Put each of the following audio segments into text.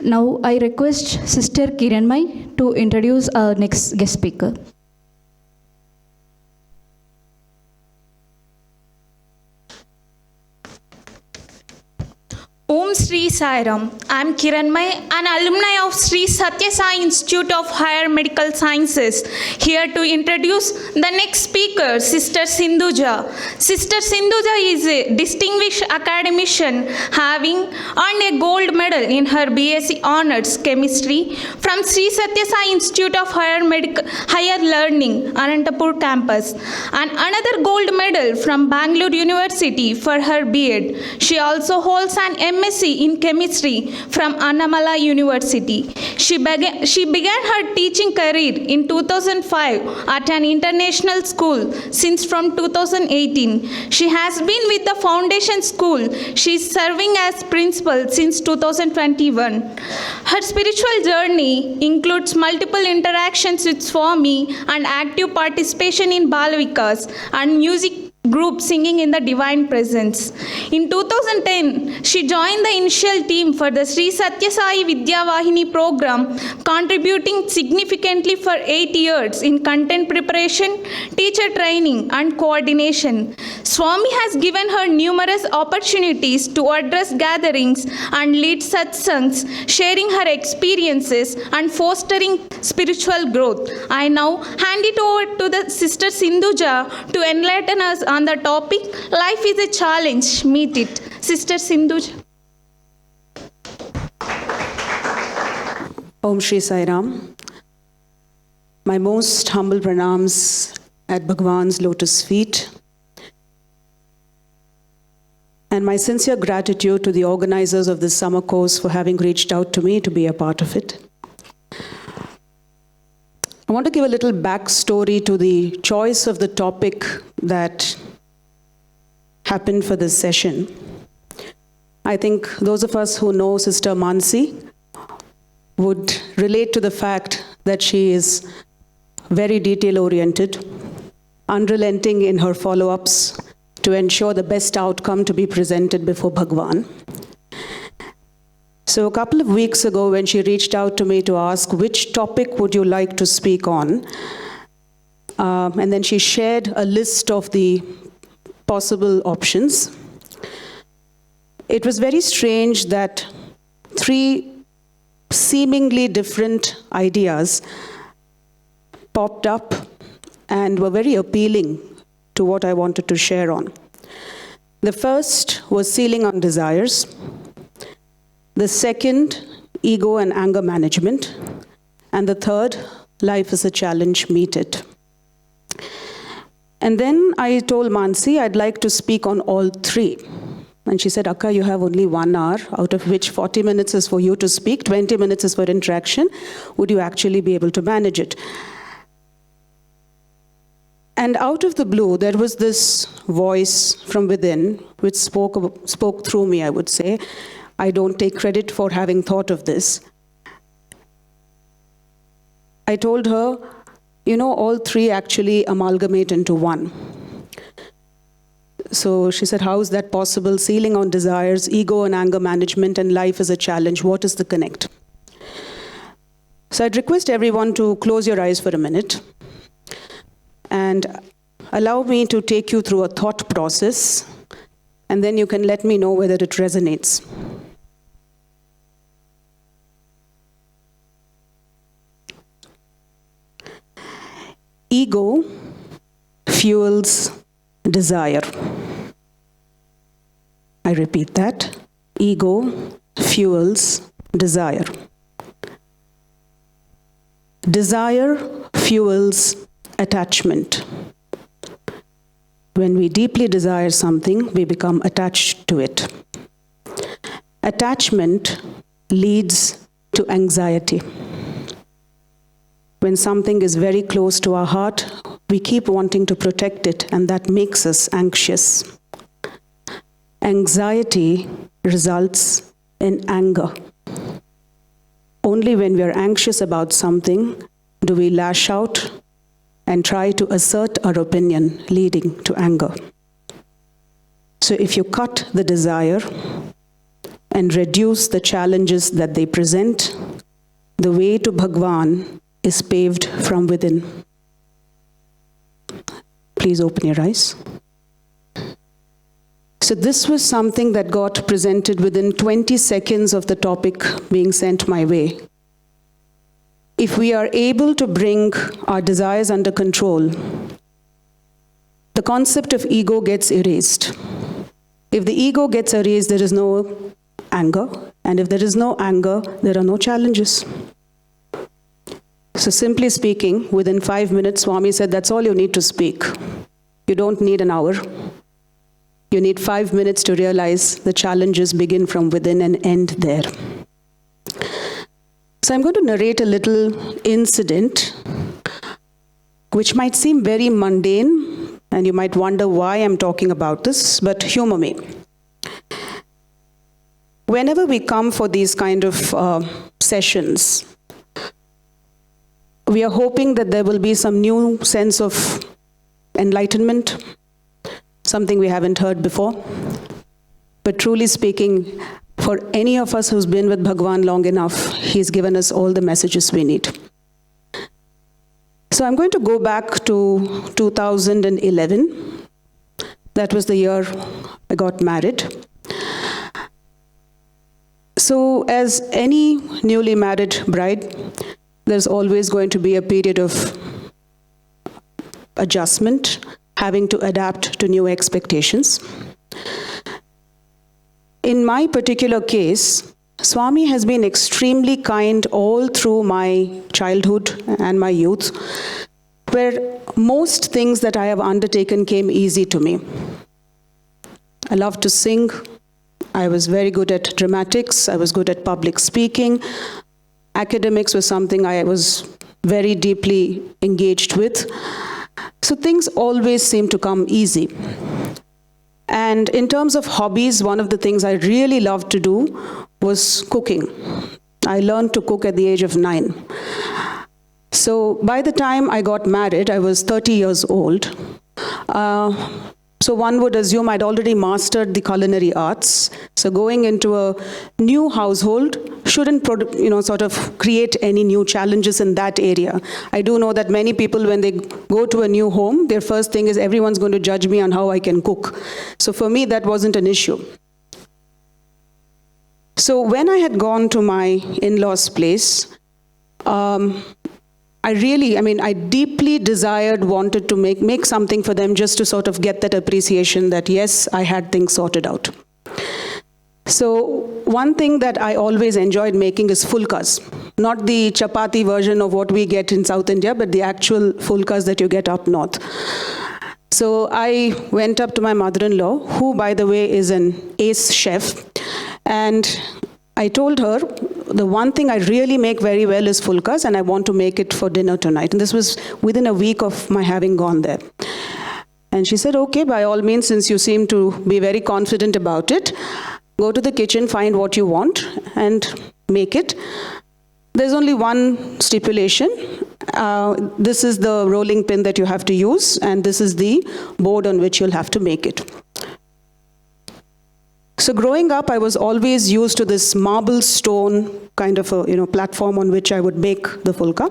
Now I request Sister Kiranmai to introduce our next guest speaker. Om Sri Sai Ram. I am Kiranmai, an alumni of Sri Sathya Sai Institute of Higher Medical Sciences, here to introduce the next speaker, Sister Sinduja. Sister Sinduja is a distinguished academician, having earned a gold medal in her BSc Honours Chemistry from Sri Sathya Sai Institute of Higher Learning, Anantapur campus, and another gold medal from Bengaluru University for her B.Ed. She also holds an MSc in Chemistry from Annamala University. She began her teaching career in 2005 at an international school since from 2018. She has been with the Foundation School. She is serving as principal since 2021. Her spiritual journey includes multiple interactions with Swami and active participation in Balavikas and music group singing in the Divine Presence. In 2010, she joined the initial team for the Sri Sathya Sai Vidya Vahini program, contributing significantly for 8 years in content preparation, teacher training, and coordination. Swami has given her numerous opportunities to address gatherings and lead satsangs, sharing her experiences and fostering spiritual growth. I now hand it over to the Sister Sinduja to enlighten us on the topic, Life is a Challenge, Meet It. Sister Sinduja. Om Shri Sai Ram. My most humble pranams at Bhagwan's lotus feet, and my sincere gratitude to the organizers of this summer course for having reached out to me to be a part of it. I want to give a little backstory to the choice of the topic that happened for this session. I think those of us who know Sister Mansi would relate to the fact that she is very detail-oriented, unrelenting in her follow-ups to ensure the best outcome to be presented before Bhagwan. So a couple of weeks ago, when she reached out to me to ask which topic would you like to speak on, and then she shared a list of the possible options, it was very strange that 3 seemingly different ideas popped up and were very appealing to what I wanted to share on. The first was Sealing on Desires. The second, Ego and Anger Management. And the third, Life is a Challenge, Meet It. And then I told Mansi I'd like to speak on all 3. And she said, Akka, you have only 1 hour, out of which 40 minutes is for you to speak, 20 minutes is for interaction. Would you actually be able to manage it? And out of the blue, there was this voice from within, which spoke through me, I would say. I don't take credit for having thought of this. I told her, you know, all 3 actually amalgamate into 1. So she said, how is that possible? Sealing on desires, ego and anger management, and life is a challenge. What is the connect? So I'd request everyone to close your eyes for a minute and allow me to take you through a thought process, and then you can let me know whether it resonates. Ego fuels desire. I repeat that. Ego fuels desire. Desire fuels attachment. When we deeply desire something, we become attached to it. Attachment leads to anxiety. When something is very close to our heart, we keep wanting to protect it, and that makes us anxious. Anxiety results in anger. Only when we are anxious about something do we lash out and try to assert our opinion, leading to anger. So if you cut the desire and reduce the challenges that they present, the way to Bhagwan is paved from within. Please open your eyes. So this was something that got presented within 20 seconds of the topic being sent my way. If we are able to bring our desires under control, the concept of ego gets erased. If the ego gets erased, there is no anger. And if there is no anger, there are no challenges. So simply speaking, within 5 minutes, Swami said, that's all you need to speak. You don't need an hour. You need 5 minutes to realize the challenges begin from within and end there. So I'm going to narrate a little incident which might seem very mundane, and you might wonder why I'm talking about this, but humor me. Whenever we come for these kind of sessions, we are hoping that there will be some new sense of enlightenment, something we haven't heard before. But truly speaking, for any of us who's been with Bhagwan long enough, he's given us all the messages we need. So I'm going to go back to 2011. That was the year I got married. So as any newly married bride, there's always going to be a period of adjustment, having to adapt to new expectations. In my particular case, Swami has been extremely kind all through my childhood and my youth, where most things that I have undertaken came easy to me. I love to sing. I was very good at dramatics. I was good at public speaking. Academics was something I was very deeply engaged with. So things always seem to come easy. And in terms of hobbies, one of the things I really loved to do was cooking. I learned to cook at the age of 9. So by the time I got married, I was 30 years old. So one would assume I'd already mastered the culinary arts. So going into a new household shouldn't, sort of create any new challenges in that area. I do know that many people, when they go to a new home, their first thing is everyone's going to judge me on how I can cook. So for me, that wasn't an issue. So when I had gone to my in-laws' place, I deeply wanted to make something for them, just to sort of get that appreciation that, yes, I had things sorted out. So one thing that I always enjoyed making is fulkas. Not the chapati version of what we get in South India, but the actual fulkas that you get up north. So I went up to my mother-in-law, who, by the way, is an ace chef, and I told her, the one thing I really make very well is fulkas, and I want to make it for dinner tonight. And this was within a week of my having gone there. And she said, okay, by all means, since you seem to be very confident about it, go to the kitchen, find what you want, and make it. There's only one stipulation. This is the rolling pin that you have to use, and this is the board on which you'll have to make it. So growing up, I was always used to this marble stone kind of a platform on which I would bake the fulka,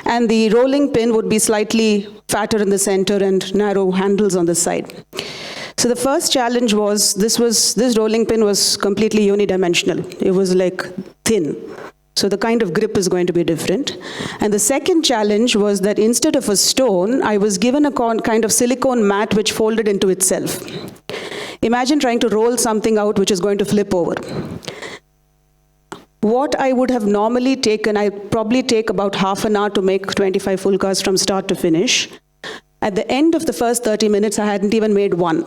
and the rolling pin would be slightly fatter in the center and narrow handles on the side. So the first challenge was this rolling pin was completely unidimensional. It was like thin. So the kind of grip is going to be different. And the second challenge was that instead of a stone, I was given a kind of silicone mat which folded into itself. Imagine trying to roll something out which is going to flip over. What I would have normally taken, I probably take about half an hour to make 25 fulkas from start to finish. At the end of the first 30 minutes, I hadn't even made one.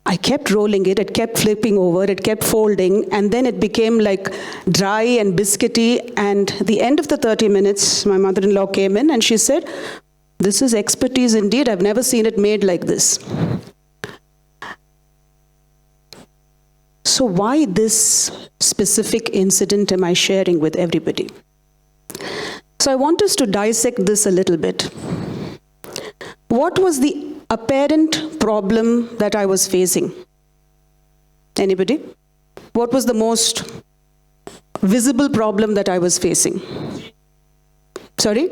I kept rolling it, it kept flipping over, it kept folding, and then it became like dry and biscuity. And at the end of the 30 minutes, my mother-in-law came in and she said, "This is expertise indeed. I've never seen it made like this." So why this specific incident am I sharing with everybody? So I want us to dissect this a little bit. What was the apparent problem that I was facing? Anybody? What was the most visible problem that I was facing? Sorry?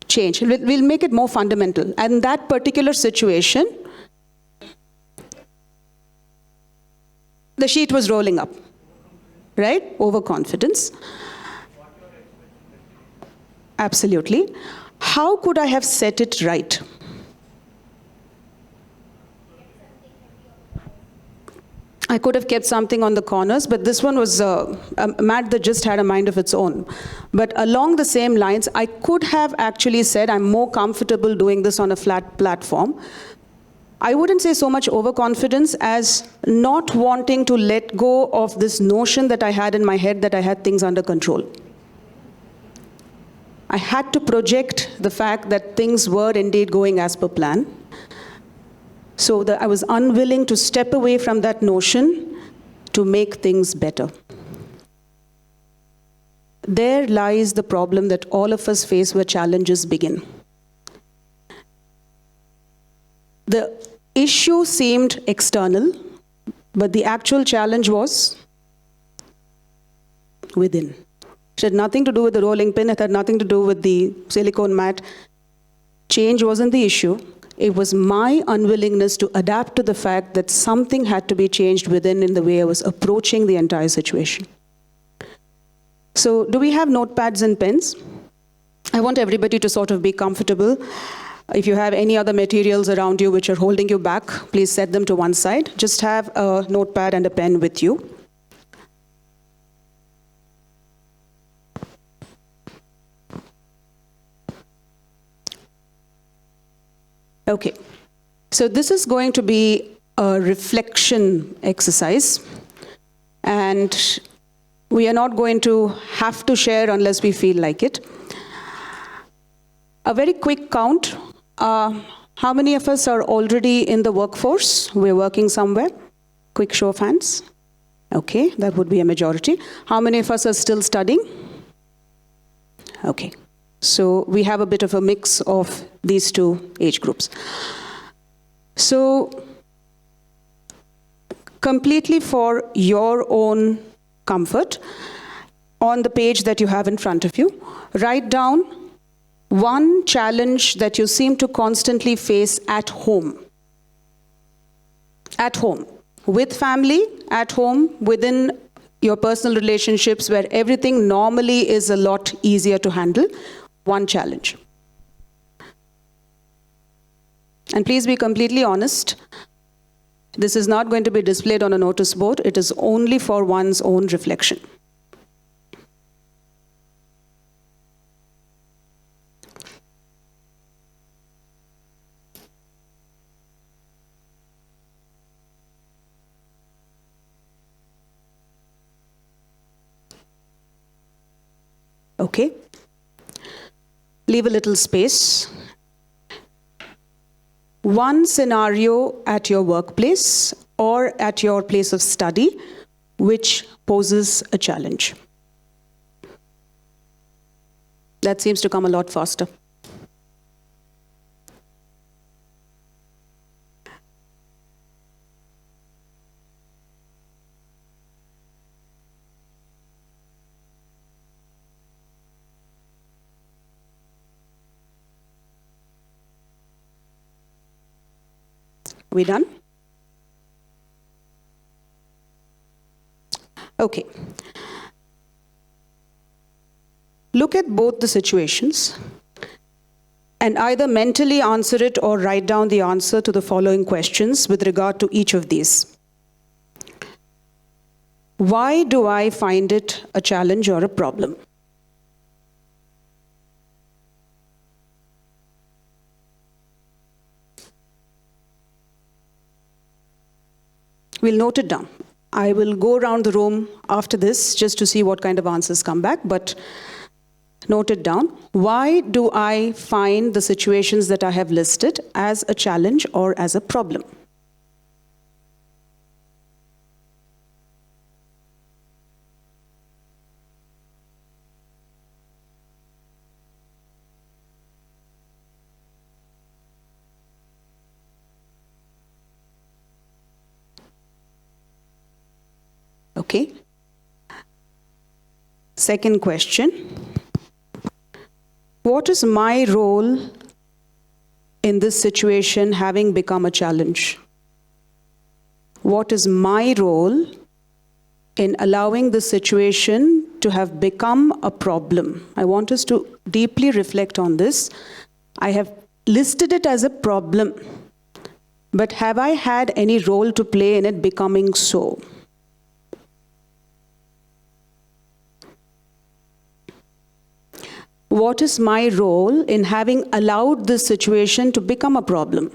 Change. We'll make it more fundamental. And in that particular situation, the sheet was rolling up, right? Overconfidence. Absolutely. How could I have set it right? I could have kept something on the corners, but this one was a mat that just had a mind of its own. But along the same lines, I could have actually said, I'm more comfortable doing this on a flat platform. I wouldn't say so much overconfidence as not wanting to let go of this notion that I had in my head that I had things under control. I had to project the fact that things were indeed going as per plan. So that I was unwilling to step away from that notion to make things better. There lies the problem that all of us face where challenges begin. The issue seemed external, but the actual challenge was within. It had nothing to do with the rolling pin, it had nothing to do with the silicone mat. Change wasn't the issue. It was my unwillingness to adapt to the fact that something had to be changed within in the way I was approaching the entire situation. So, do we have notepads and pens? I want everybody to sort of be comfortable. If you have any other materials around you which are holding you back, please set them to one side. Just have a notepad and a pen with you. Okay, so this is going to be a reflection exercise, and we are not going to have to share unless we feel like it. A very quick count. How many of us are already in the workforce? We're working somewhere? Quick show of hands. Okay, that would be a majority. How many of us are still studying? Okay. So we have a bit of a mix of these two age groups. So completely for your own comfort, on the page that you have in front of you, write down one challenge that you seem to constantly face at home. At home. With family, at home, within your personal relationships where everything normally is a lot easier to handle. One challenge. And please be completely honest. This is not going to be displayed on a notice board. It is only for one's own reflection. Okay. Leave a little space. One scenario at your workplace or at your place of study which poses a challenge. That seems to come a lot faster. We done? Okay. Look at both the situations and either mentally answer it or write down the answer to the following questions with regard to each of these. Why do I find it a challenge or a problem? We'll note it down. I will go around the room after this just to see what kind of answers come back, but note it down. Why do I find the situations that I have listed as a challenge or as a problem? Okay. Second question. What is my role in this situation having become a challenge? What is my role in allowing the situation to have become a problem? I want us to deeply reflect on this. I have listed it as a problem, but have I had any role to play in it becoming so? What is my role in having allowed this situation to become a problem?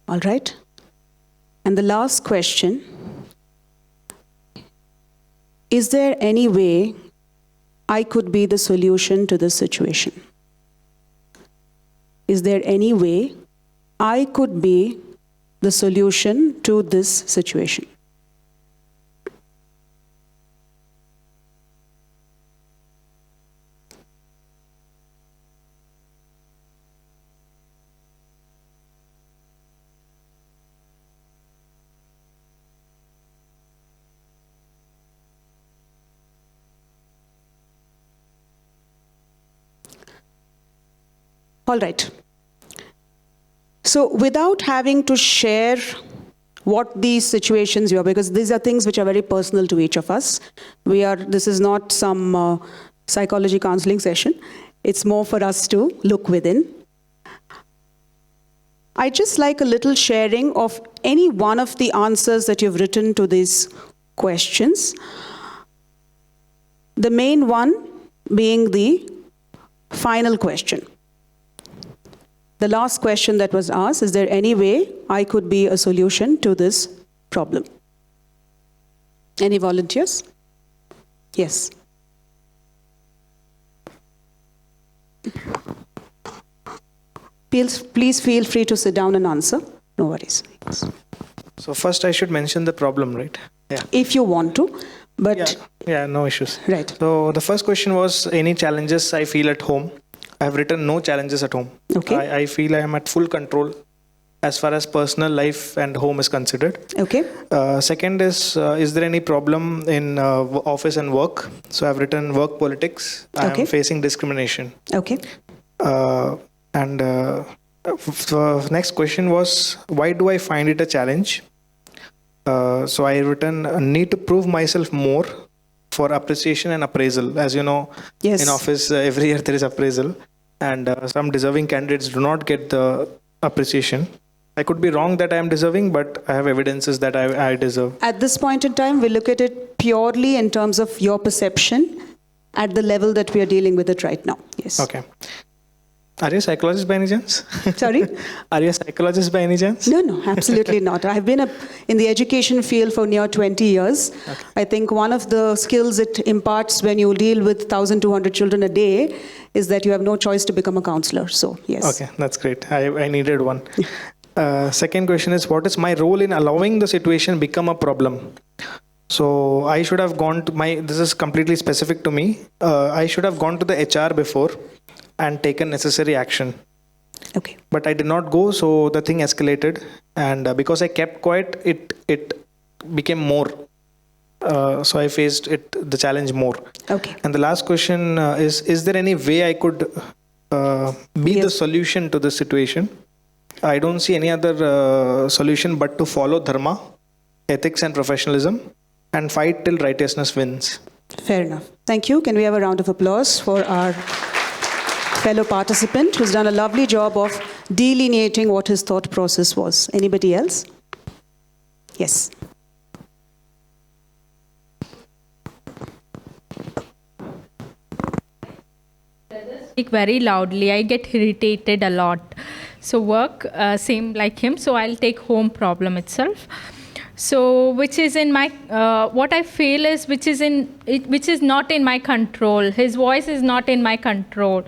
All right. And the last question, is there any way I could be the solution to this situation? Is there any way I could be the solution to this situation? All right. So without having to share what these situations you are, because these are things which are very personal to each of us. This is not some psychology counseling session. It's more for us to look within. I just like a little sharing of any one of the answers that you've written to these questions. The main one being the final question. The last question that was asked, is there any way I could be a solution to this problem? Any volunteers? Yes. Please feel free to sit down and answer. No worries. Yes. So first I should mention the problem, right? Yeah. If you want to, but... Yeah, no issues. Right. So the first question was any challenges I feel at home. I have written no challenges at home. Okay. I feel I am at full control as far as personal life and home is considered. Okay. Second is there any problem in office and work? So I have written work politics. I am facing discrimination. Okay. And the next question was, why do I find it a challenge? So I written need to prove myself more for appreciation and appraisal. As you know, yes, in office every year there is appraisal, and some deserving candidates do not get the appreciation. I could be wrong that I am deserving, but I have evidences that I deserve. At this point in time, we look at it purely in terms of your perception at the level that we are dealing with it right now. Yes. Okay. Are you a psychologist by any chance? Sorry? Are you a psychologist by any chance? No, absolutely not. I've been in the education field for near 20 years. Okay. I think one of the skills it imparts when you deal with 1,200 children a day is that you have no choice to become a counselor. So, yes. Okay, that's great. I needed one. Second question is, what is my role in allowing the situation become a problem? So I should have gone to this is completely specific to me. I should have gone to the HR before and taken necessary action. Okay. But I did not go, so the thing escalated. And because I kept quiet, it became more. So I faced the challenge more. Okay. And the last question is there any way I could be the solution to this situation? I don't see any other solution but to follow dharma, ethics and professionalism, and fight till righteousness wins. Fair enough. Thank you. Can we have a round of applause for our fellow participant who's done a lovely job of delineating what his thought process was. Anybody else? Yes. Speak very loudly. I get irritated a lot. So work, same like him. So I'll take home problem itself. So, which is in my, what I feel is which is not in my control. His voice is not in my control.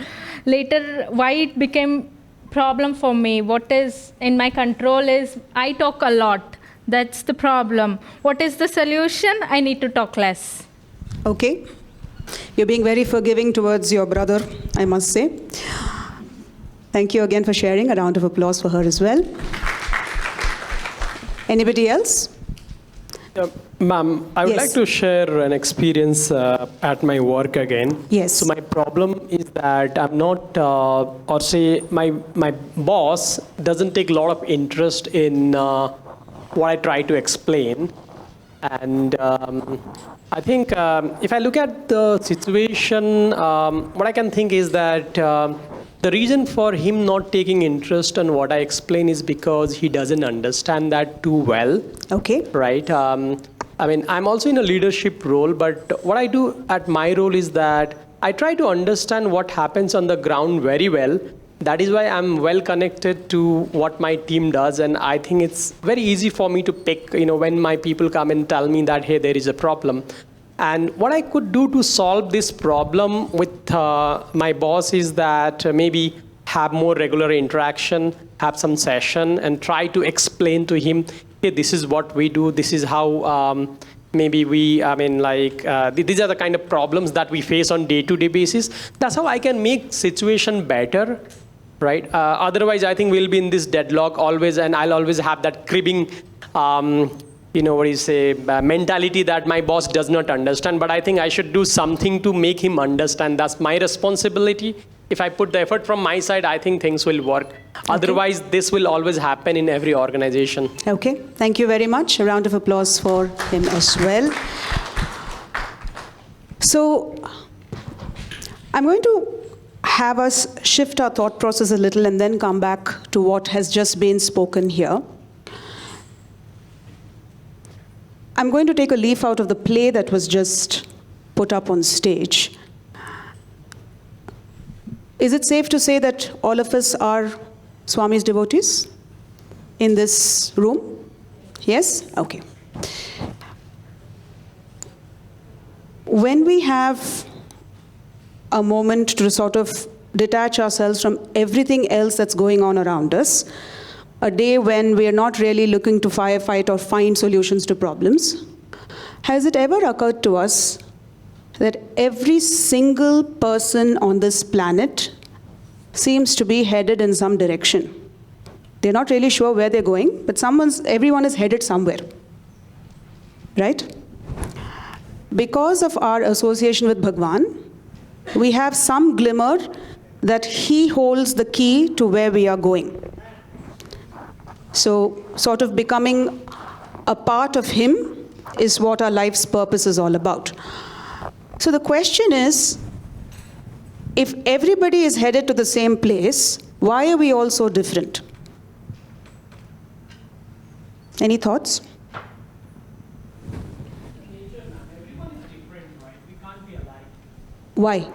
Later, why it became problem for me, what is in my control is I talk a lot. That's the problem. What is the solution? I need to talk less. Okay. You're being very forgiving towards your brother, I must say. Thank you again for sharing. A round of applause for her as well. Anybody else? Ma'am, I would Yes. like to share an experience at my work again. Yes. So my problem is that I'm not, or say my boss doesn't take a lot of interest in what I try to explain. And I think if I look at the situation, what I can think is that the reason for him not taking interest in what I explain is because he doesn't understand that too well. Okay. Right. I mean, I'm also in a leadership role, but what I do at my role is that I try to understand what happens on the ground very well. That is why I'm well connected to what my team does. And I think it's very easy for me to pick, when my people come and tell me that, hey, there is a problem. And what I could do to solve this problem with my boss is that maybe have more regular interaction, have some session, and try to explain to him, hey, this is what we do, this is how maybe these are the kind of problems that we face on day-to-day basis. That's how I can make situation better, right? Otherwise, I think we'll be in this deadlock always, and I'll always have that cribbing mentality that my boss does not understand. But I think I should do something to make him understand. That's my responsibility. If I put the effort from my side, I think things will work. Okay. Otherwise, this will always happen in every organization. Okay. Thank you very much. A round of applause for him as well. So, I'm going to have us shift our thought process a little and then come back to what has just been spoken here. I'm going to take a leaf out of the play that was just put up on stage. Is it safe to say that all of us are Swami's devotees in this room? Yes? Okay. When we have a moment to sort of detach ourselves from everything else that's going on around us, a day when we are not really looking to firefight or find solutions to problems, has it ever occurred to us that every single person on this planet seems to be headed in some direction? They're not really sure where they're going, but everyone is headed somewhere, right? Because of our association with Bhagwan, we have some glimmer that he holds the key to where we are going. So, sort of becoming a part of him is what our life's purpose is all about. So the question is, if everybody is headed to the same place, why are we all so different? Any thoughts? Everyone is different, right? We can't be alike. Why?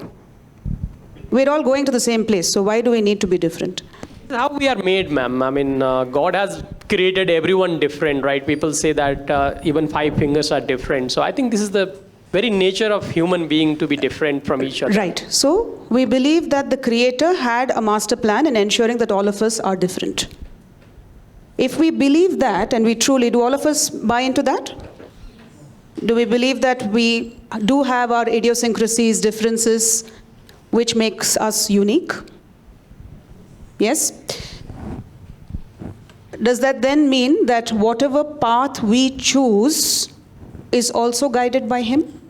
We're all going to the same place, so why do we need to be different? How we are made, ma'am. I mean, God has created everyone different, right? People say that even 5 fingers are different. So I think this is the very nature of human being to be different from each other. Right. So we believe that the Creator had a master plan in ensuring that all of us are different. If we believe that, and we truly, do all of us buy into that? Do we believe that we do have our idiosyncrasies, differences, which makes us unique? Yes? Does that then mean that whatever path we choose is also guided by Him?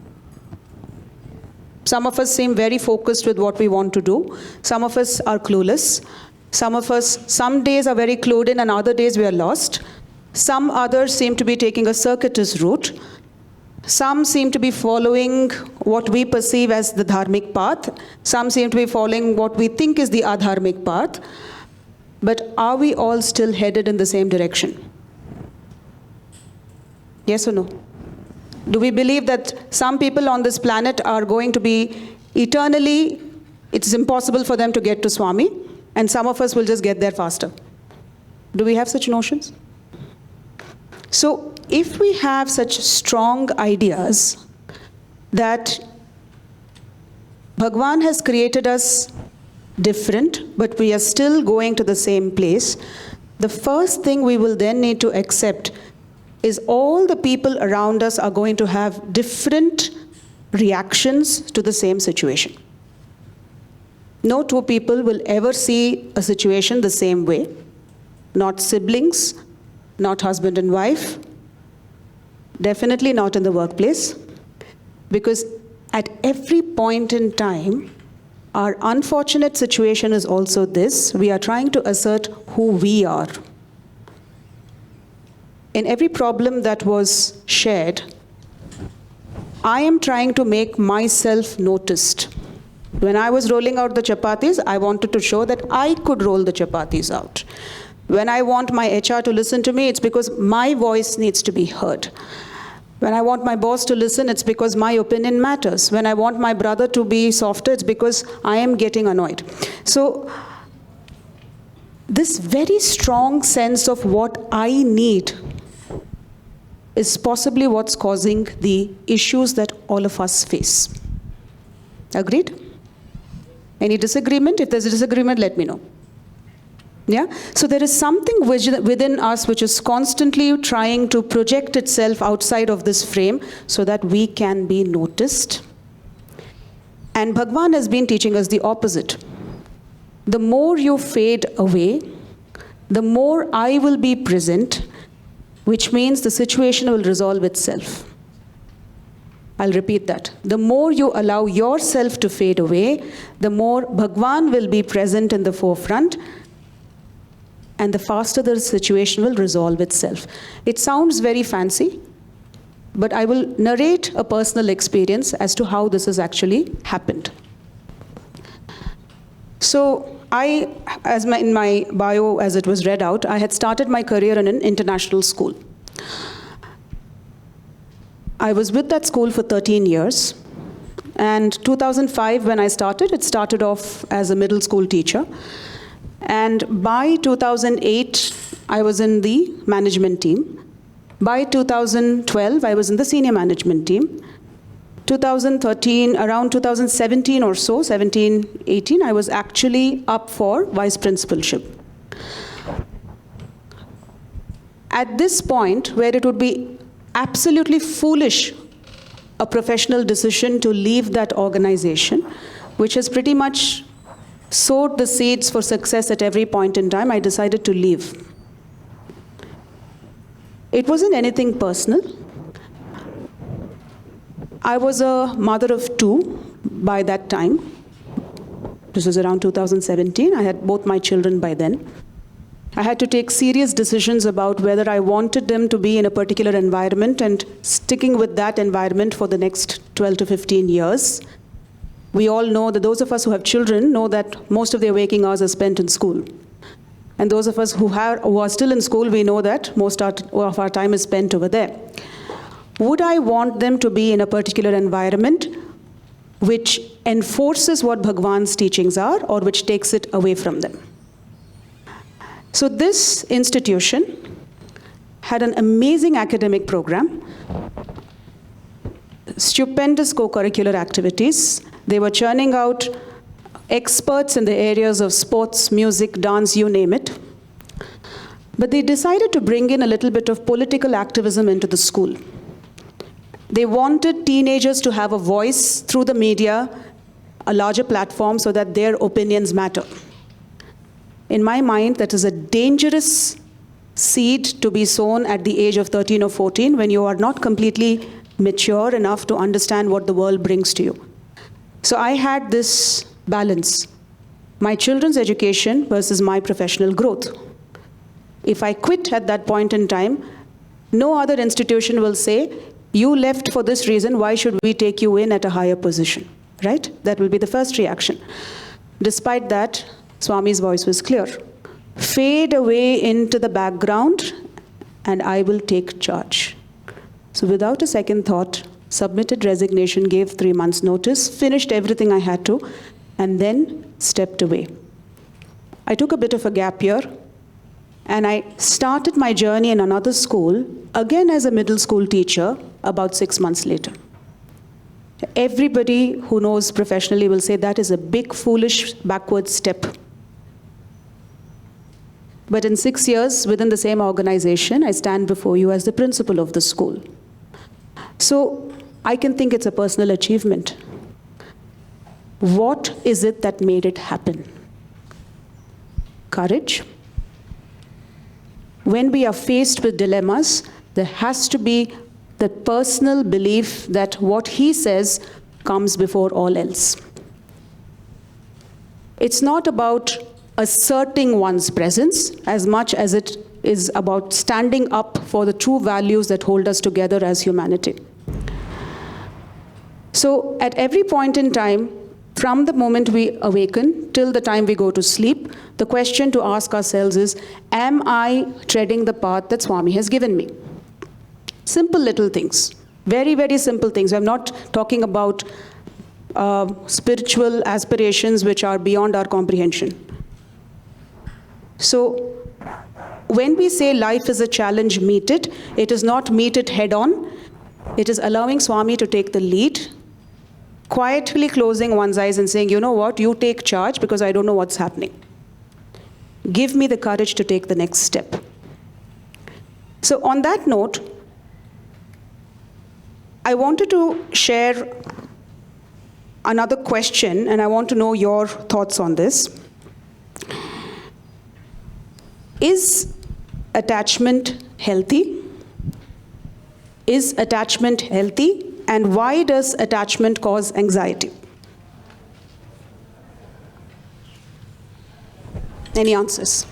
Some of us seem very focused with what we want to do. Some of us are clueless. Some of us, some days are very clued in and other days we are lost. Some others seem to be taking a circuitous route. Some seem to be following what we perceive as the dharmic path. Some seem to be following what we think is the adharmic path. But are we all still headed in the same direction? Yes or no? Do we believe that some people on this planet are going to be eternally, it's impossible for them to get to Swami, and some of us will just get there faster? Do we have such notions? So, if we have such strong ideas that Bhagwan has created us different, but we are still going to the same place, the first thing we will then need to accept is all the people around us are going to have different reactions to the same situation. No two people will ever see a situation the same way. Not siblings, not husband and wife, definitely not in the workplace, because at every point in time, our unfortunate situation is also this: we are trying to assert who we are. In every problem that was shared, I am trying to make myself noticed. When I was rolling out the chapatis, I wanted to show that I could roll the chapatis out. When I want my HR to listen to me, it's because my voice needs to be heard. When I want my boss to listen, it's because my opinion matters. When I want my brother to be softer, it's because I am getting annoyed. So this very strong sense of what I need is possibly what's causing the issues that all of us face. Agreed? Any disagreement? If there's a disagreement, let me know. Yeah? So there is something within us which is constantly trying to project itself outside of this frame so that we can be noticed. And Bhagwan has been teaching us the opposite. The more you fade away, the more I will be present, which means the situation will resolve itself. I'll repeat that. The more you allow yourself to fade away, the more Bhagwan will be present in the forefront, and the faster the situation will resolve itself. It sounds very fancy, but I will narrate a personal experience as to how this has actually happened. So in my bio, as it was read out, I had started my career in an international school. I was with that school for 13 years. And 2005, when I started, it started off as a middle school teacher. And by 2008, I was in the management team. By 2012, I was in the senior management team. 2013, around 2017 or so, 17, 18, I was actually up for vice principalship. At this point, where it would be absolutely foolish, a professional decision to leave that organization, which has pretty much sowed the seeds for success at every point in time, I decided to leave. It wasn't anything personal. I was a mother of two by that time. This was around 2017. I had both my children by then. I had to take serious decisions about whether I wanted them to be in a particular environment and sticking with that environment for the next 12 to 15 years. We all know that those of us who have children know that most of their waking hours are spent in school. And those of us who are still in school, we know that most of our time is spent over there. Would I want them to be in a particular environment which enforces what Bhagwan's teachings are or which takes it away from them? So this institution had an amazing academic program, stupendous co-curricular activities. They were churning out experts in the areas of sports, music, dance, you name it. But they decided to bring in a little bit of political activism into the school. They wanted teenagers to have a voice through the media, a larger platform, so that their opinions matter. In my mind, that is a dangerous seed to be sown at the age of 13 or 14 when you are not completely mature enough to understand what the world brings to you. So I had this balance, my children's education versus my professional growth. If I quit at that point in time, no other institution will say, you left for this reason, why should we take you in at a higher position, right? That will be the first reaction. Despite that, Swami's voice was clear. Fade away into the background and I will take charge. So without a second thought, submitted resignation, gave 3 months notice, finished everything I had to, and then stepped away. I took a bit of a gap year. And I started my journey in another school, again as a middle school teacher, about 6 months later. Everybody who knows professionally will say that is a big, foolish, backward step. But in 6 years, within the same organization, I stand before you as the principal of the school. So I can think it's a personal achievement. What is it that made it happen? Courage. When we are faced with dilemmas, there has to be the personal belief that what he says comes before all else. It's not about asserting one's presence as much as it is about standing up for the true values that hold us together as humanity. So at every point in time, from the moment we awaken till the time we go to sleep, the question to ask ourselves is, am I treading the path that Swami has given me? Simple little things, very, very simple things. I'm not talking about spiritual aspirations which are beyond our comprehension. So when we say life is a challenge, meet it. It is not meet it head on. It is allowing Swami to take the lead, quietly closing one's eyes and saying, you know what, you take charge because I don't know what's happening. Give me the courage to take the next step. So on that note, I wanted to share another question, and I want to know your thoughts on this. Is attachment healthy? Is attachment healthy? And why does attachment cause anxiety? Any answers?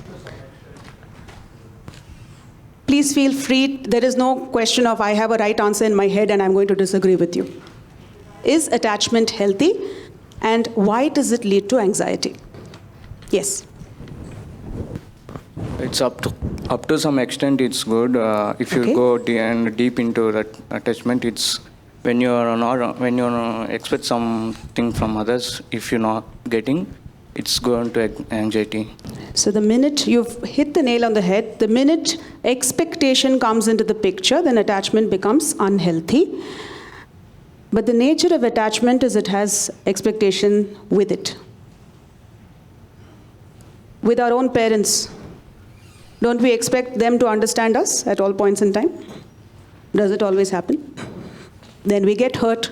Please feel free. There is no question of I have a right answer in my head and I'm going to disagree with you. Is attachment healthy? And why does it lead to anxiety? Yes. It's up to some extent it's good. If you Okay. go deep into that attachment, it's when you expect something from others, if you're not getting, it's going to anxiety. So the minute you've hit the nail on the head, the minute expectation comes into the picture, then attachment becomes unhealthy. But the nature of attachment is it has expectation with it. With our own parents, don't we expect them to understand us at all points in time? Does it always happen? Then we get hurt.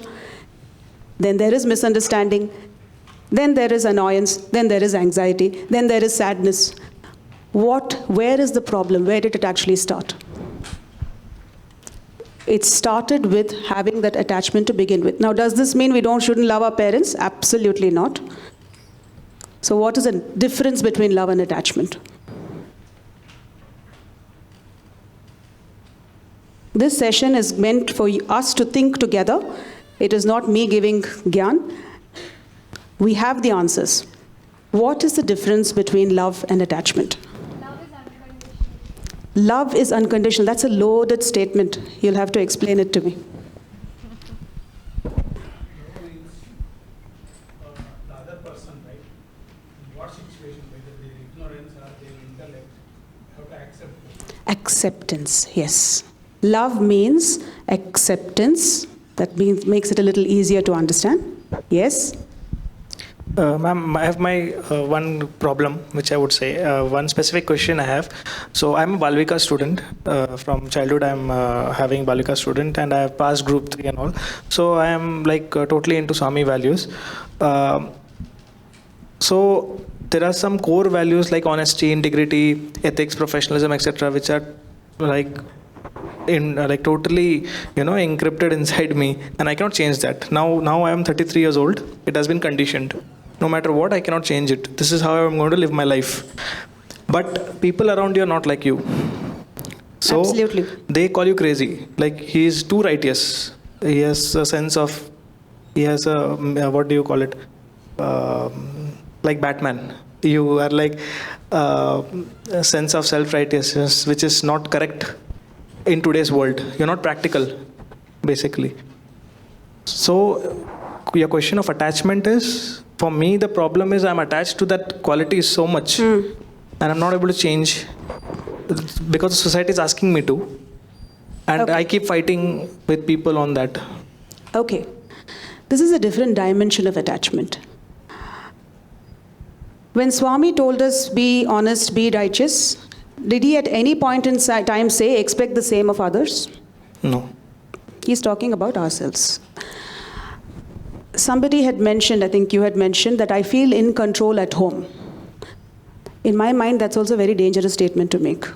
Then there is misunderstanding. Then there is annoyance. Then there is anxiety. Then there is sadness. Where is the problem? Where did it actually start? It started with having that attachment to begin with. Now, does this mean we shouldn't love our parents? Absolutely not. So what is the difference between love and attachment? This session is meant for us to think together. It is not me giving gyan. We have the answers. What is the difference between love and attachment? Love is unconditional. That's a loaded statement. You'll have to explain it to me. The other person, right? In what situation, whether their ignorance or their intellect, have to accept it. Acceptance, yes. Love means acceptance. That means makes it a little easier to understand. Yes? Ma'am, I have my one problem, which I would say, one specific question I have. So I'm a Balvika student. From childhood, I'm having Balvika student, and I have passed group 3 and all. So I am totally into Swami values. So there are some core values like honesty, integrity, ethics, professionalism, etc., which are totally encrypted inside me, and I cannot change that. Now I am 33 years old. It has been conditioned. No matter what, I cannot change it. This is how I'm going to live my life. But people around you are not like you. So Absolutely. they call you crazy. Like, he is too righteous. He has a sense of, what do you call it? Like Batman. You are like a sense of self-righteousness, which is not correct in today's world. You're not practical, basically. So your question of attachment is, for me, the problem is I'm attached to that quality so much, and I'm not able to change because society is asking me to. And Okay. I keep fighting with people on that. Okay. This is a different dimension of attachment. When Swami told us, be honest, be righteous, did he at any point in time say, expect the same of others? No. He's talking about ourselves. Somebody had mentioned, I think you had mentioned, that I feel in control at home. In my mind, that's also a very dangerous statement to make.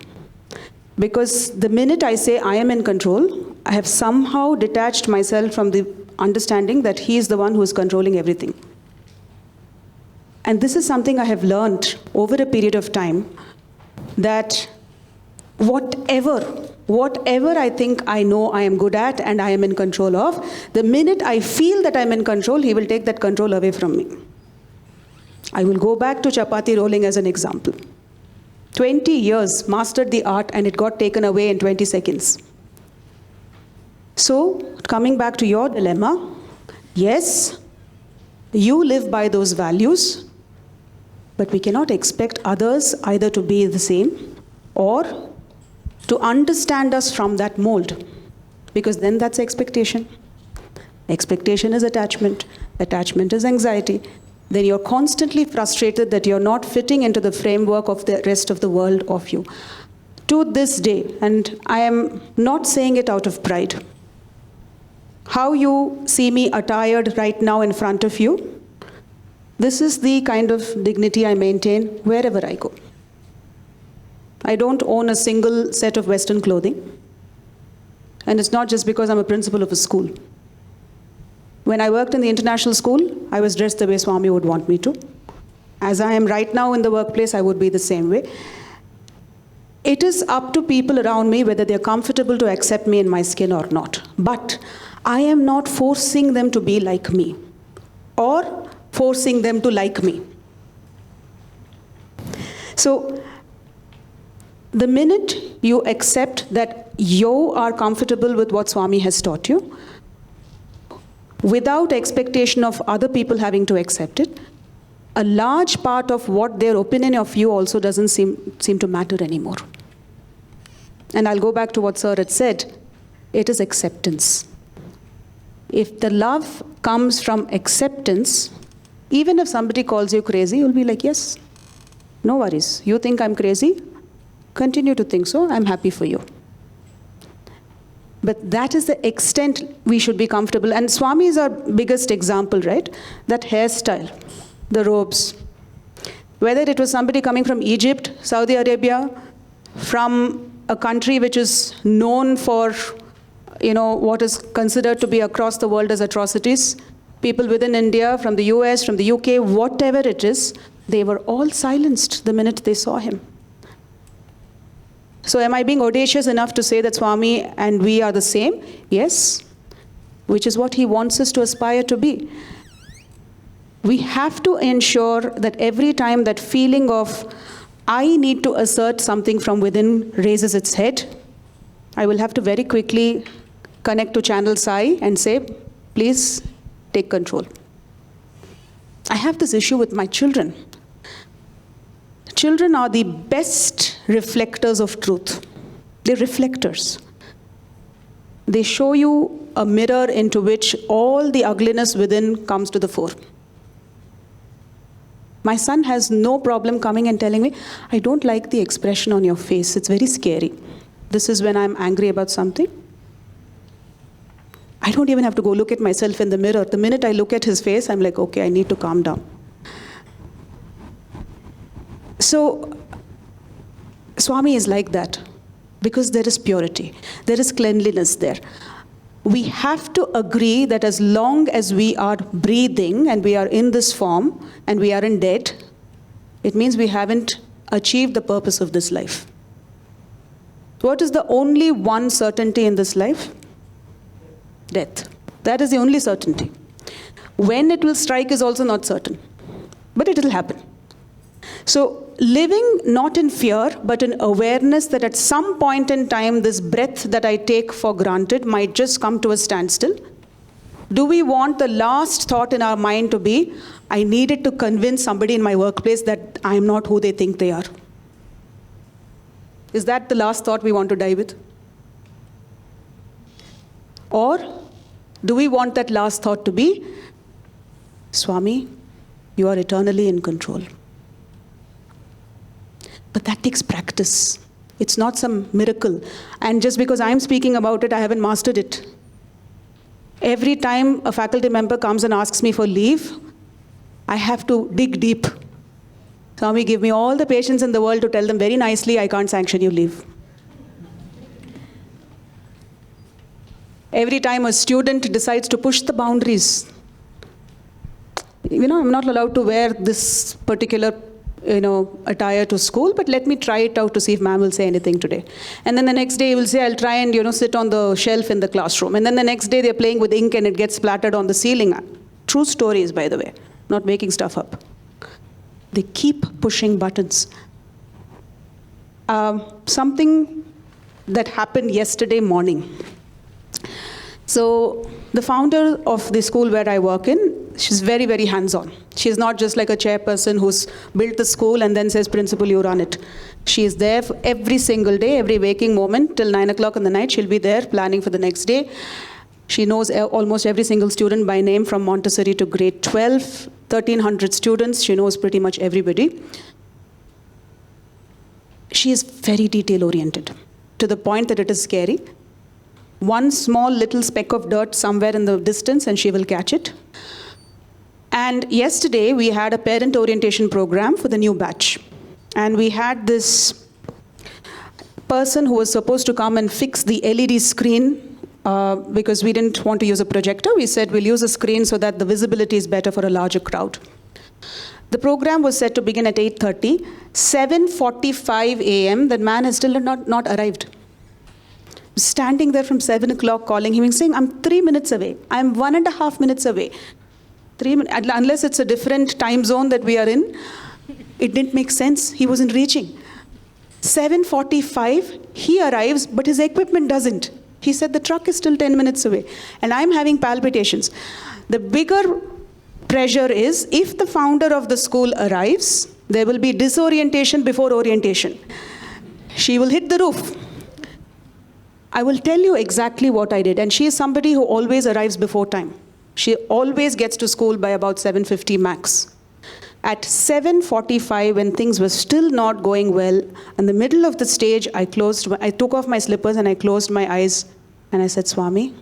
Because the minute I say I am in control, I have somehow detached myself from the understanding that he is the one who is controlling everything. And this is something I have learned over a period of time, that whatever I think I know I am good at and I am in control of, the minute I feel that I'm in control, he will take that control away from me. I will go back to chapati rolling as an example. 20 years mastered the art and it got taken away in 20 seconds. So, coming back to your dilemma, yes, you live by those values, but we cannot expect others either to be the same or to understand us from that mold, because then that's expectation. Expectation is attachment. Attachment is anxiety. Then you're constantly frustrated that you're not fitting into the framework of the rest of the world of you. To this day, and I am not saying it out of pride, how you see me attired right now in front of you, this is the kind of dignity I maintain wherever I go. I don't own a single set of Western clothing. And it's not just because I'm a principal of a school. When I worked in the international school, I was dressed the way Swami would want me to. As I am right now in the workplace, I would be the same way. It is up to people around me whether they're comfortable to accept me in my skin or not. But I am not forcing them to be like me or forcing them to like me. So, the minute you accept that you are comfortable with what Swami has taught you, without expectation of other people having to accept it, a large part of what their opinion of you also doesn't seem to matter anymore. And I'll go back to what Sir had said. It is acceptance. If the love comes from acceptance, even if somebody calls you crazy, you'll be like, yes, no worries. You think I'm crazy? Continue to think so. I'm happy for you. But that is the extent we should be comfortable. And Swami is our biggest example, right? That hairstyle, the robes. Whether it was somebody coming from Egypt, Saudi Arabia, from a country which is known for, what is considered to be across the world as atrocities, people within India, from the US, from the UK, whatever it is, they were all silenced the minute they saw him. So am I being audacious enough to say that Swami and we are the same? Yes, which is what he wants us to aspire to be. We have to ensure that every time that feeling of, I need to assert something from within raises its head, I will have to very quickly connect to Channel Sai and say, please take control. I have this issue with my children. Children are the best reflectors of truth. They're reflectors. They show you a mirror into which all the ugliness within comes to the fore. My son has no problem coming and telling me, I don't like the expression on your face. It's very scary. This is when I'm angry about something. I don't even have to go look at myself in the mirror. The minute I look at his face, I'm like, okay, I need to calm down. So, Swami is like that because there is purity, there is cleanliness there. We have to agree that as long as we are breathing and we are in this form and we aren't dead, it means we haven't achieved the purpose of this life. What is the only one certainty in this life? Death. That is the only certainty. When it will strike is also not certain, but it will happen. So, living not in fear, but in awareness that at some point in time, this breath that I take for granted might just come to a standstill. Do we want the last thought in our mind to be, I needed to convince somebody in my workplace that I am not who they think they are? Is that the last thought we want to die with? Or do we want that last thought to be, Swami, you are eternally in control? But that takes practice. It's not some miracle. And just because I'm speaking about it, I haven't mastered it. Every time a faculty member comes and asks me for leave, I have to dig deep. Swami, give me all the patience in the world to tell them very nicely, I can't sanction you leave. Every time a student decides to push the boundaries, I'm not allowed to wear this particular attire to school, but let me try it out to see if ma'am will say anything today. And then the next day he will say, I'll try and, sit on the shelf in the classroom. And then the next day they're playing with ink and it gets splattered on the ceiling. True stories, by the way, not making stuff up. They keep pushing buttons. Something that happened yesterday morning. So the founder of the school where I work in, she's very, very hands-on. She's not just like a chairperson who's built the school and then says, principal, you run it. She is there for every single day, every waking moment, till 9 o'clock in the night. She'll be there planning for the next day. She knows almost every single student by name from Montessori to grade 12, 1,300 students. She knows pretty much everybody. She is very detail-oriented, to the point that it is scary. One small little speck of dirt somewhere in the distance and she will catch it. And yesterday we had a parent orientation program for the new batch. And we had this person who was supposed to come and fix the LED screen because we didn't want to use a projector. We said we'll use a screen so that the visibility is better for a larger crowd. The program was set to begin at 8:30. 7:45 a.m., that man has still not arrived. Standing there from 7 o'clock calling him and saying, I'm 3 minutes away. I'm 1.5 minutes away. 3 minutes, unless it's a different time zone that we are in, it didn't make sense. He wasn't reaching. 7:45, he arrives, but his equipment doesn't. He said the truck is still 10 minutes away. And I'm having palpitations. The bigger pressure is, if the founder of the school arrives, there will be disorientation before orientation. She will hit the roof. I will tell you exactly what I did. And she is somebody who always arrives before time. She always gets to school by about 7:50 max. At 7:45, when things were still not going well, in the middle of the stage, I took off my slippers and I closed my eyes and I said, Swami,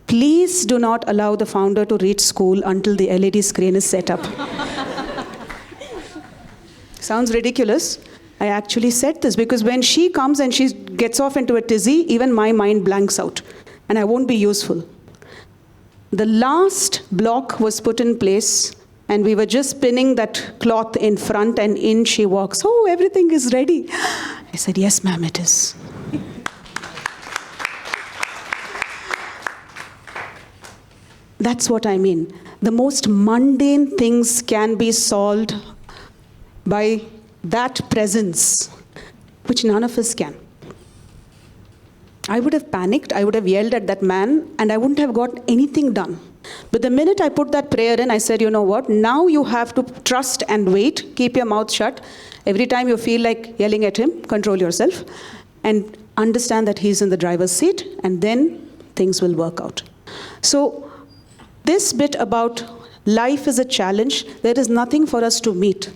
please do not allow the founder to reach school until the LED screen is set up. Sounds ridiculous. I actually said this because when she comes and she gets off into a tizzy, even my mind blanks out and I won't be useful. The last block was put in place and we were just pinning that cloth in front and in she walks. Oh, everything is ready. I said, yes, ma'am, it is. That's what I mean. The most mundane things can be solved by that presence, which none of us can. I would have panicked, I would have yelled at that man, and I wouldn't have got anything done. But the minute I put that prayer in, I said, you know what, now you have to trust and wait, keep your mouth shut. Every time you feel like yelling at him, control yourself, and understand that he's in the driver's seat, and then things will work out. So this bit about life is a challenge, there is nothing for us to meet.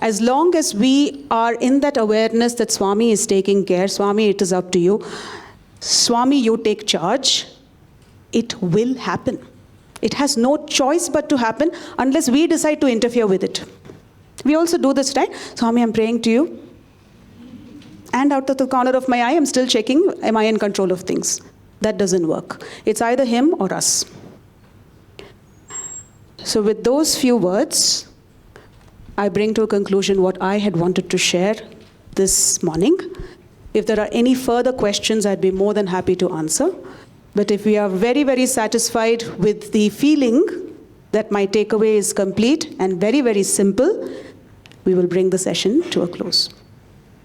As long as we are in that awareness that Swami is taking care, Swami, it is up to you. Swami, you take charge. It will happen. It has no choice but to happen unless we decide to interfere with it. We also do this, right? Swami, I'm praying to you. And out of the corner of my eye, I'm still checking, am I in control of things? That doesn't work. It's either him or us. So with those few words, I bring to a conclusion what I had wanted to share this morning. If there are any further questions, I'd be more than happy to answer. But if we are very, very satisfied with the feeling that my takeaway is complete and very, very simple, we will bring the session to a close.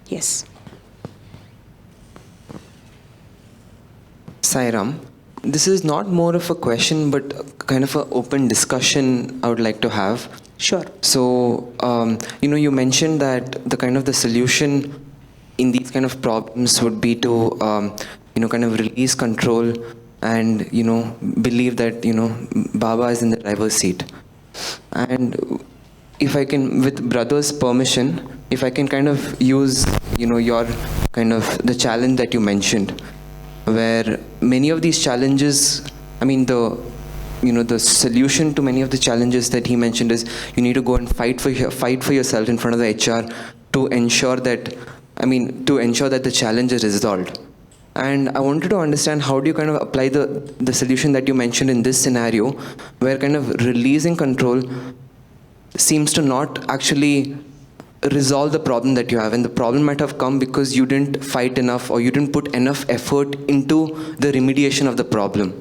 Yes. Sairam, this is not more of a question, but kind of an open discussion I would like to have. Sure. So, you mentioned that the solution in these kind of problems would be to, kind of release control and, believe that, Baba is in the driver's seat. And if I can, with brother's permission, if I can kind of use, your kind of the challenge that you mentioned, where many of these challenges, the solution to many of the challenges that he mentioned is you need to go and fight for yourself in front of the HR to ensure that, the challenge is resolved. And I wanted to understand, how do you kind of apply the solution that you mentioned in this scenario, where kind of releasing control seems to not actually resolve the problem that you have, and the problem might have come because you didn't fight enough or you didn't put enough effort into the remediation of the problem.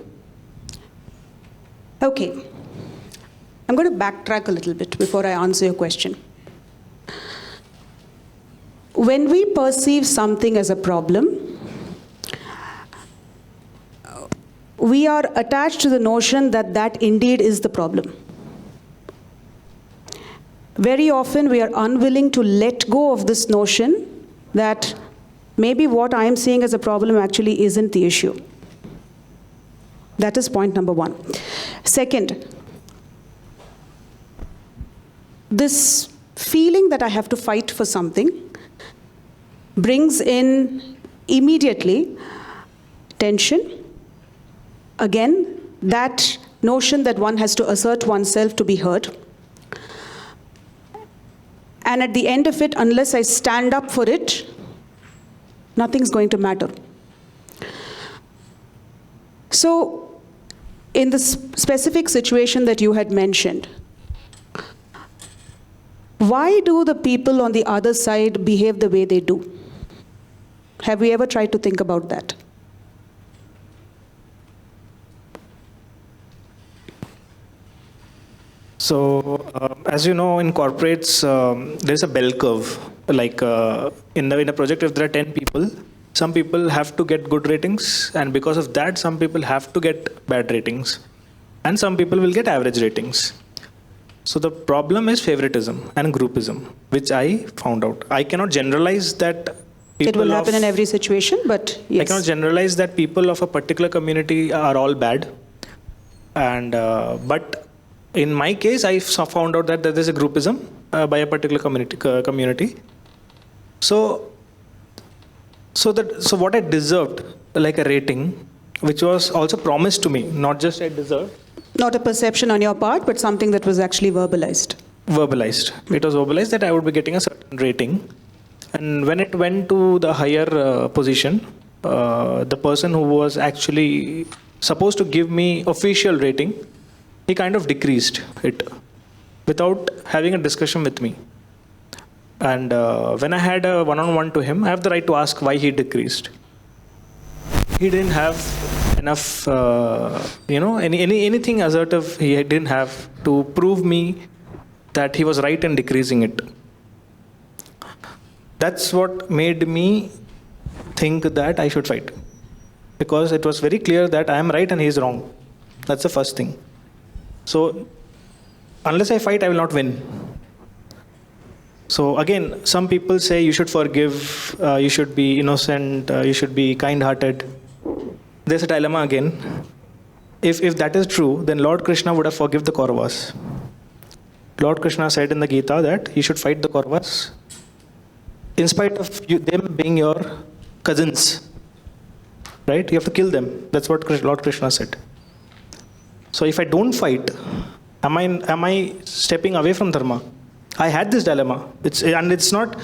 Okay. I'm going to backtrack a little bit before I answer your question. When we perceive something as a problem, we are attached to the notion that that indeed is the problem. Very often we are unwilling to let go of this notion that maybe what I am seeing as a problem actually isn't the issue. That is point number one. Second, this feeling that I have to fight for something brings in immediately tension. Again, that notion that one has to assert oneself to be heard. And at the end of it, unless I stand up for it, nothing's going to matter. So, in the specific situation that you had mentioned, why do the people on the other side behave the way they do? Have we ever tried to think about that? So, as you know, in corporates, there's a bell curve. Like in a project, if there are 10 people, some people have to get good ratings, and because of that, some people have to get bad ratings, and some people will get average ratings. So the problem is favoritism and groupism, which I found out. I cannot generalize that people it will happen in every situation, but yes. I cannot generalize that people of a particular community are all bad. And but in my case, I found out that there is a groupism by a particular community. So what I deserved, like a rating, which was also promised to me, not just I deserved. Not a perception on your part, but something that was actually verbalized. Verbalized. It was verbalized that I would be getting a certain rating. And when it went to the higher position, the person who was actually supposed to give me official rating, he kind of decreased it without having a discussion with me. And when I had a one-on-one to him, I have the right to ask why he decreased. He didn't have enough, anything assertive he didn't have to prove me that he was right in decreasing it. That's what made me think that I should fight. Because it was very clear that I am right and he is wrong. That's the first thing. So, unless I fight, I will not win. So again, some people say you should forgive, you should be innocent, you should be kind-hearted. There's a dilemma again. If that is true, then Lord Krishna would have forgiven the Kauravas. Lord Krishna said in the Gita that he should fight the Kauravas in spite of them being your cousins. Right? You have to kill them. That's what Lord Krishna said. So if I don't fight, am I stepping away from dharma? I had this dilemma. It's not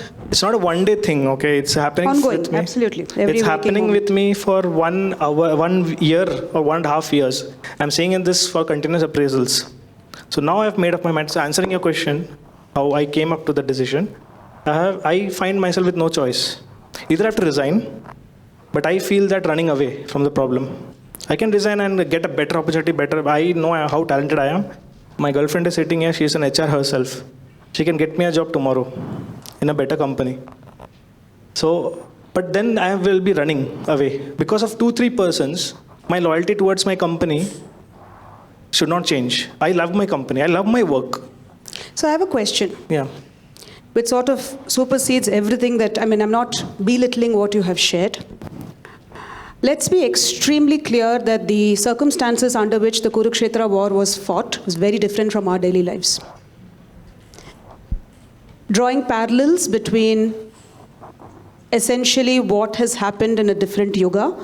a one-day thing. Okay, it's happening ongoing. With me. Absolutely. It's happening with me for 1 hour, 1 year or 1.5 years. I'm saying in this for continuous appraisals. So now I've made up my mind. So answering your question, how I came up to the decision, I find myself with no choice. Either I have to resign, but I feel that running away from the problem. I can resign and get a better opportunity, I know how talented I am. My girlfriend is sitting here, she's an HR herself. She can get me a job tomorrow in a better company. So, but then I will be running away. Because of 2-3 persons, my loyalty towards my company should not change. I love my company, I love my work. So I have a question. Yeah. which sort of supersedes everything that, I'm not belittling what you have shared. Let's be extremely clear that the circumstances under which the Kurukshetra war was fought was very different from our daily lives. Drawing parallels between essentially what has happened in a different yuga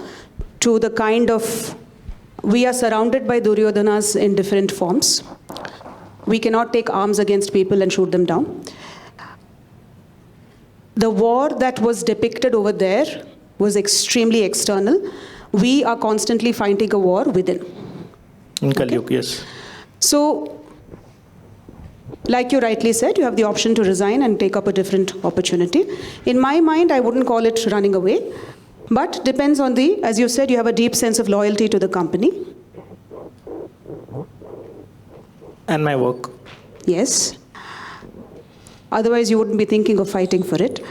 to the kind of, we are surrounded by Duryodhanas in different forms. We cannot take arms against people and shoot them down. The war that was depicted over there was extremely external. We are constantly fighting a war within. In Kali-yuga, yes. So, like you rightly said, you have the option to resign and take up a different opportunity. In my mind, I wouldn't call it running away, but depends on the, as you said, you have a deep sense of loyalty to the company. And my work. Yes. Otherwise, you wouldn't be thinking of fighting for it.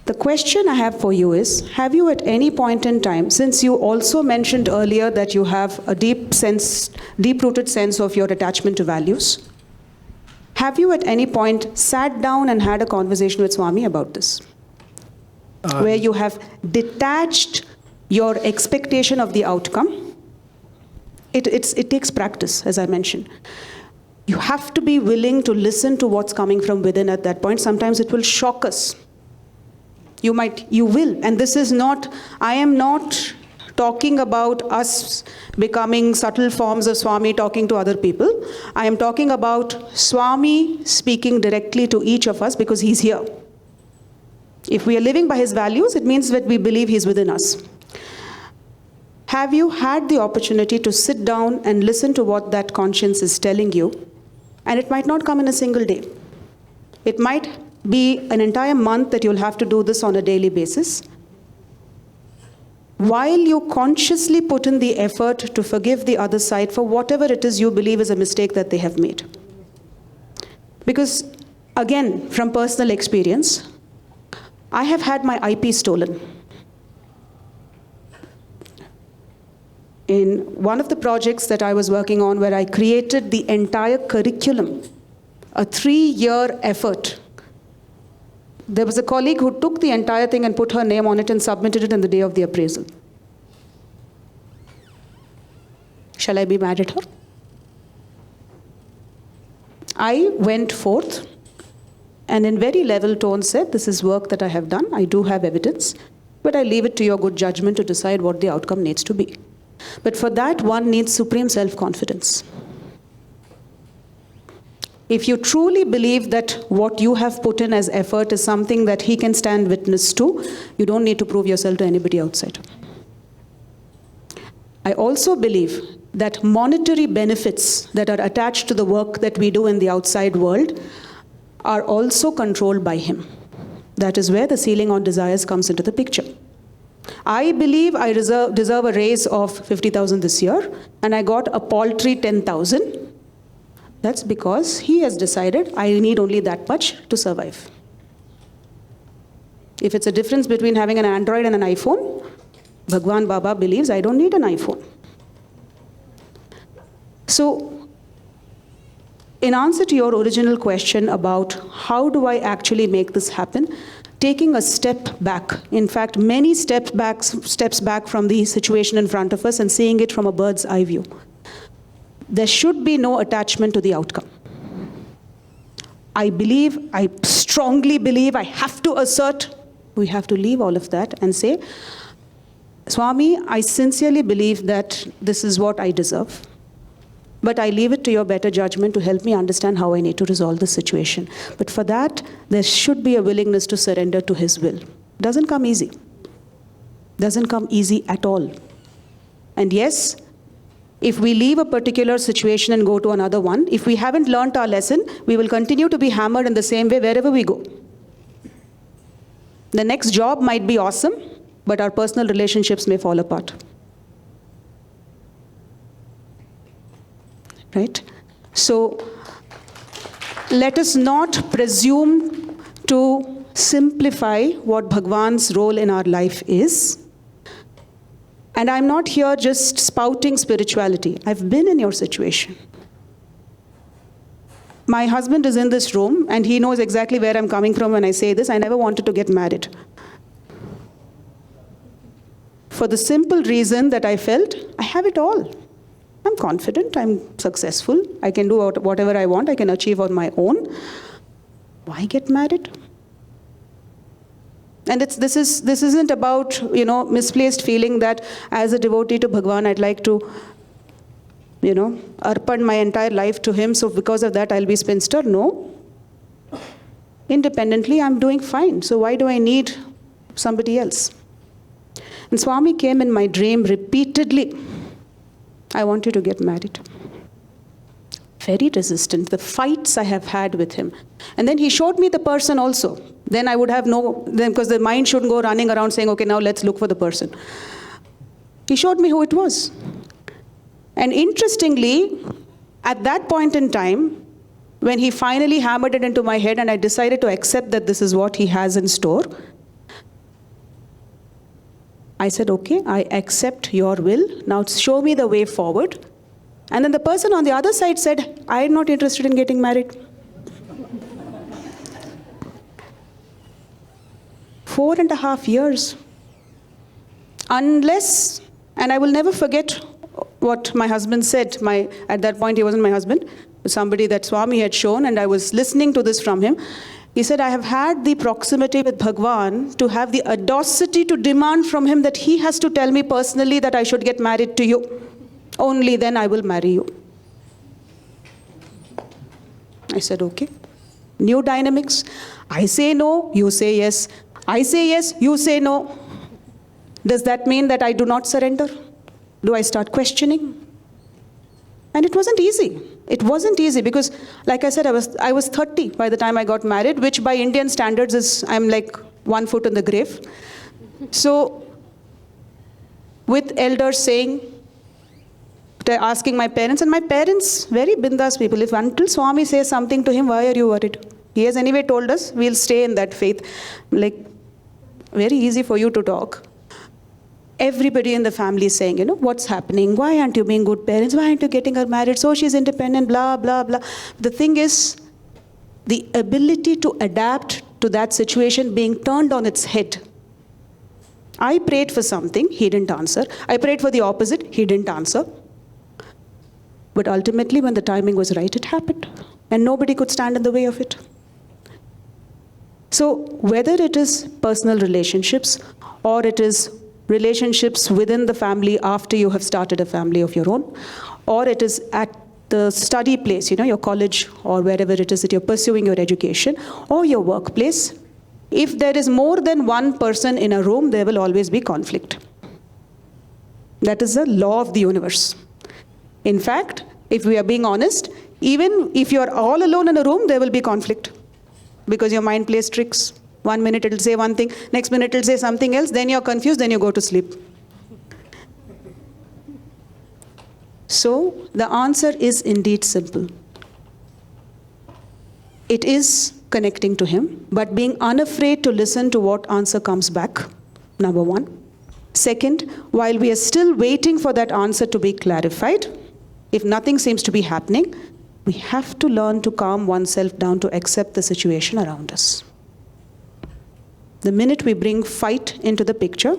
The question I have for you is, have you at any point in time, since you also mentioned earlier that you have a deep-rooted sense of your attachment to values, have you at any point sat down and had a conversation with Swami about this? Where you have detached your expectation of the outcome? It takes practice, as I mentioned. You have to be willing to listen to what's coming from within at that point. Sometimes it will shock us. You will. And this is not, I am not talking about us becoming subtle forms of Swami talking to other people. I am talking about Swami speaking directly to each of us because he's here. If we are living by his values, it means that we believe he's within us. Have you had the opportunity to sit down and listen to what that conscience is telling you? And it might not come in a single day. It might be an entire month that you'll have to do this on a daily basis. While you consciously put in the effort to forgive the other side for whatever it is you believe is a mistake that they have made. Because, again, from personal experience, I have had my IP stolen. In one of the projects that I was working on where I created the entire curriculum, a 3-year effort, there was a colleague who took the entire thing and put her name on it and submitted it on the day of the appraisal. Shall I be mad at her? I went forth and in very level tone said, this is work that I have done, I do have evidence, but I leave it to your good judgment to decide what the outcome needs to be. But for that, one needs supreme self-confidence. If you truly believe that what you have put in as effort is something that he can stand witness to, you don't need to prove yourself to anybody outside. I also believe that monetary benefits that are attached to the work that we do in the outside world are also controlled by him. That is where the ceiling on desires comes into the picture. I believe I deserve a raise of 50,000 this year, and I got a paltry 10,000. That's because he has decided I need only that much to survive. If it's a difference between having an Android and an iPhone, Bhagwan Baba believes I don't need an iPhone. So, in answer to your original question about how do I actually make this happen, taking a step back, in fact, many steps back from the situation in front of us and seeing it from a bird's eye view. There should be no attachment to the outcome. I strongly believe, I have to assert, we have to leave all of that and say, Swami, I sincerely believe that this is what I deserve. But I leave it to your better judgment to help me understand how I need to resolve the situation. But for that, there should be a willingness to surrender to his will. Doesn't come easy. Doesn't come easy at all. And yes, if we leave a particular situation and go to another one, if we haven't learnt our lesson, we will continue to be hammered in the same way wherever we go. The next job might be awesome, but our personal relationships may fall apart. Right? So, let us not presume to simplify what Bhagwan's role in our life is. And I'm not here just spouting spirituality. I've been in your situation. my husband is in this room and he knows exactly where I'm coming from when I say this. I never wanted to get married. For the simple reason that I felt I have it all. I'm confident, I'm successful, I can do whatever I want, I can achieve on my own. Why get married? And this isn't about, misplaced feeling that as a devotee to Bhagwan, I'd like to, arpan my entire life to him, so because of that I'll be spinster. No. Independently, I'm doing fine. So why do I need somebody else? And Swami came in my dream repeatedly. I want you to get married. Very resistant. The fights I have had with him. And then he showed me the person also. Then I would have because the mind shouldn't go running around saying, okay, now let's look for the person. He showed me who it was. And interestingly, at that point in time, when he finally hammered it into my head and I decided to accept that this is what he has in store, I said, okay, I accept your will. Now show me the way forward. And then the person on the other side said, I'm not interested in getting married. 4.5 years. Unless, and I will never forget what my husband said. At that point, he wasn't my husband, but somebody that Swami had shown, and I was listening to this from him. He said, I have had the proximity with Bhagwan to have the audacity to demand from him that he has to tell me personally that I should get married to you. Only then I will marry you. I said, okay. New dynamics. I say no, you say yes. I say yes, you say no. Does that mean that I do not surrender? Do I start questioning? And it wasn't easy. It wasn't easy because, like I said, I was 30 by the time I got married, which by Indian standards is, I'm like 1 foot in the grave. So, with elders saying, asking my parents, and my parents, very bindas people, if until Swami says something to him, why are you worried? He has anyway told us, we'll stay in that faith. Like, very easy for you to talk. Everybody in the family is saying, what's happening? Why aren't you being good parents? Why aren't you getting her married? So she's independent, blah, blah, blah. The thing is, the ability to adapt to that situation being turned on its head. I prayed for something, he didn't answer. I prayed for the opposite, he didn't answer. But ultimately, when the timing was right, it happened. And nobody could stand in the way of it. So whether it is personal relationships or it is relationships within the family after you have started a family of your own, or it is at the study place, your college or wherever it is that you're pursuing your education, or your workplace, if there is more than one person in a room, there will always be conflict. That is the law of the universe. In fact, if we are being honest, even if you're all alone in a room, there will be conflict. Because your mind plays tricks. 1 minute it'll say one thing, next minute it'll say something else, then you're confused, then you go to sleep. So, the answer is indeed simple. It is connecting to him, but being unafraid to listen to what answer comes back, number one. Second, while we are still waiting for that answer to be clarified, if nothing seems to be happening, we have to learn to calm oneself down to accept the situation around us. The minute we bring fight into the picture,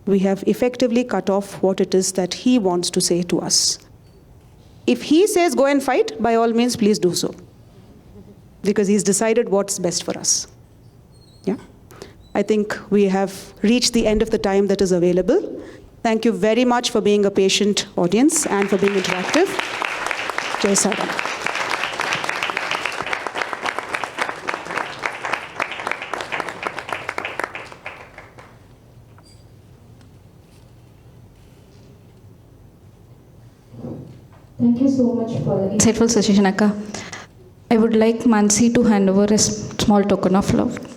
we have effectively cut off what it is that he wants to say to us. If he says go and fight, by all means, please do so. Because he's decided what's best for us. Yeah? I think we have reached the end of the time that is available. Thank you very much for being a patient audience and for being interactive. Jai Saram. Thank you so much for the insightful session, Akka. I would like Mansi to hand over a small token of love.